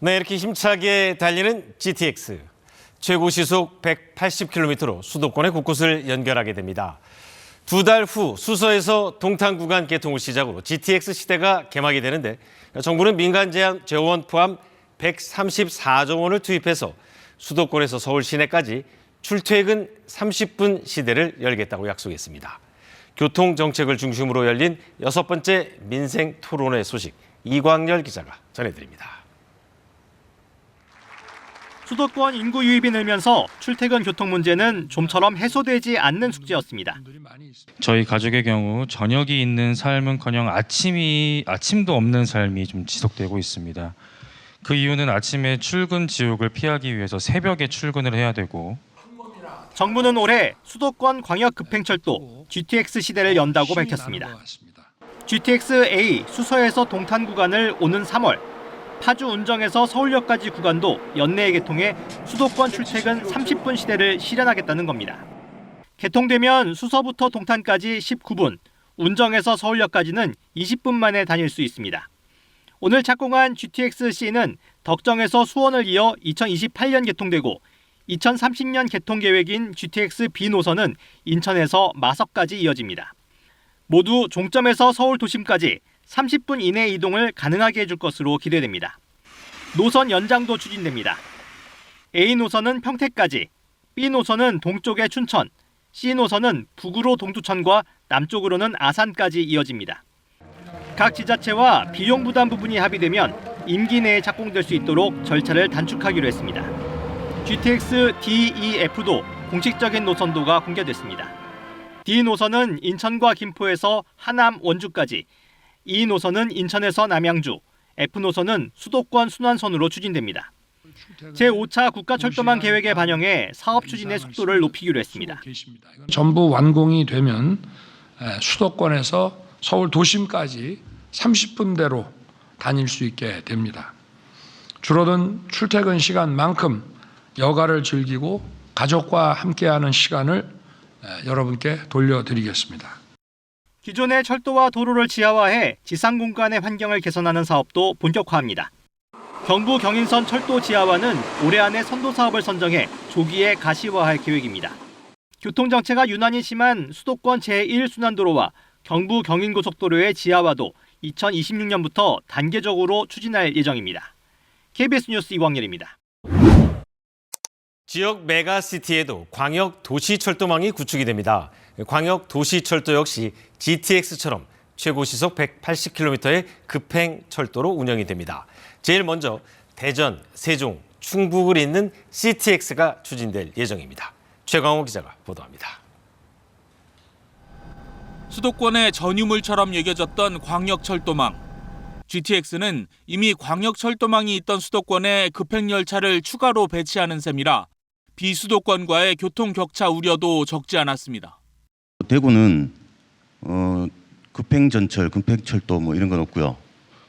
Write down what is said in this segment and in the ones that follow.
네, 이렇게 힘차게 달리는 GTX. 최고 시속 180km로 수도권의 곳곳을 연결하게 됩니다. 2달 후 수서에서 동탄 구간 개통을 시작으로 GTX 시대가 개막이 되는데 정부는 민간 재원 포함 134조 원을 투입해서 수도권에서 서울 시내까지 출퇴근 30분 시대를 열겠다고 약속했습니다. 교통정책을 중심으로 열린 6번째 민생 토론회 소식 이광열 기자가 전해드립니다. 수도권 인구 유입이 늘면서 출퇴근 교통 문제는 좀처럼 해소되지 않는 숙제였습니다. 저희 가족의 경우 저녁이 있는 삶은커녕 아침도 없는 삶이 좀 지속되고 있습니다. 그 이유는 아침에 출근 지옥을 피하기 위해서 새벽에 출근을 해야 되고 정부는 올해 수도권 광역급행철도 GTX 시대를 연다고 밝혔습니다. GTX-A 수서에서 동탄 구간을 오는 3월, 파주 운정에서 서울역까지 구간도 연내에 개통해 수도권 출퇴근 30분 시대를 실현하겠다는 겁니다. 개통되면 수서부터 동탄까지 19분, 운정에서 서울역까지는 20분 만에 다닐 수 있습니다. 오늘 착공한 GTX-C는 덕정에서 수원을 이어 2028년 개통되고 2030년 개통 계획인 GTX-B 노선은 인천에서 마석까지 이어집니다. 모두 종점에서 서울 도심까지 30분 이내 이동을 가능하게 해줄 것으로 기대됩니다. 노선 연장도 추진됩니다. A 노선은 평택까지, B 노선은 동쪽의 춘천, C 노선은 북으로 동두천과 남쪽으로는 아산까지 이어집니다. 각 지자체와 비용 부담 부분이 합의되면 임기 내에 착공될 수 있도록 절차를 단축하기로 했습니다. GTX DEF도 공식적인 노선도가 공개됐습니다. D 노선은 인천과 김포에서 하남 원주까지, E 노선은 인천에서 남양주, F 노선은 수도권 순환선으로 추진됩니다. 제5차 국가철도망 계획에 반영해 사업 추진의 속도를 높이기로 했습니다. 전부 완공이 되면 수도권에서 서울 도심까지 30분대로 다닐 수 있게 됩니다. 줄어든 출퇴근 시간만큼 여가를 즐기고 가족과 함께하는 시간을 여러분께 돌려드리겠습니다. 기존의 철도와 도로를 지하화해 지상 공간의 환경을 개선하는 사업도 본격화합니다. 경부 경인선 철도 지하화는 올해 안에 선도 사업을 선정해 조기에 가시화할 계획입니다. 교통정체가 유난히 심한 수도권 제1순환도로와 경부 경인고속도로의 지하화도 2026년부터 단계적으로 추진할 예정입니다. KBS 뉴스 이광열입니다. 지역 메가시티에도 광역 도시철도망이 구축이 됩니다. 광역 도시철도 역시 GTX처럼 최고 시속 180km의 급행철도로 운영이 됩니다. 제일 먼저 대전, 세종, 충북을 잇는 CTX가 추진될 예정입니다. 최광호 기자가 보도합니다. 수도권의 전유물처럼 여겨졌던 광역철도망. GTX는 이미 광역철도망이 있던 수도권에 급행열차를 추가로 배치하는 셈이라 비수도권과의 교통 격차 우려도 적지 않았습니다. 대구는 급행전철, 급행철도 뭐 이런 건 없고요.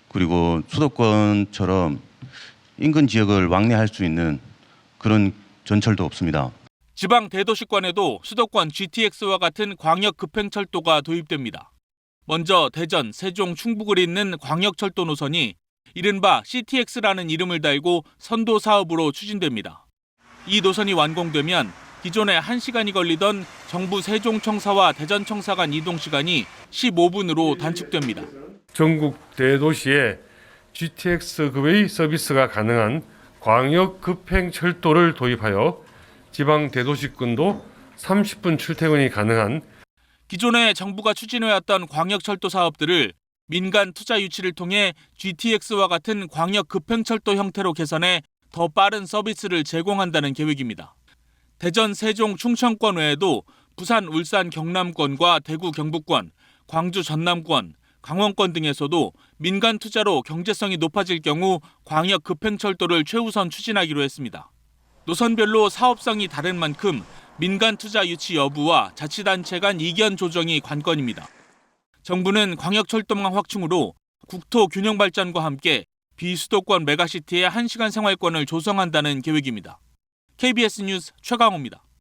그리고 수도권처럼 인근 지역을 왕래할 수 있는 그런 전철도 없습니다. 지방 대도시권에도 수도권 GTX와 같은 광역 급행철도가 도입됩니다. 먼저 대전, 세종, 충북을 잇는 광역철도 노선이 이른바 CTX라는 이름을 달고 선도 사업으로 추진됩니다. 이 노선이 완공되면 기존에 1시간이 걸리던 정부 세종청사와 대전청사 간 이동 시간이 15분으로 단축됩니다. 전국 대도시에 GTX급의 서비스가 가능한 광역 급행철도를 도입하여 지방 대도시권도 30분 출퇴근이 가능한 기존에 정부가 추진해왔던 광역철도 사업들을 민간 투자 유치를 통해 GTX와 같은 광역 급행철도 형태로 개선해 더 빠른 서비스를 제공한다는 계획입니다. 대전, 세종, 충청권 외에도 부산, 울산, 경남권과 대구, 경북권, 광주, 전남권, 강원권 등에서도 민간 투자로 경제성이 높아질 경우 광역 급행철도를 최우선 추진하기로 했습니다. 노선별로 사업성이 다른 만큼 민간 투자 유치 여부와 자치단체 간 이견 조정이 관건입니다. 정부는 광역철도망 확충으로 국토 균형 발전과 함께 비수도권 메가시티의 1시간 생활권을 조성한다는 계획입니다. KBS 뉴스 최강호입니다.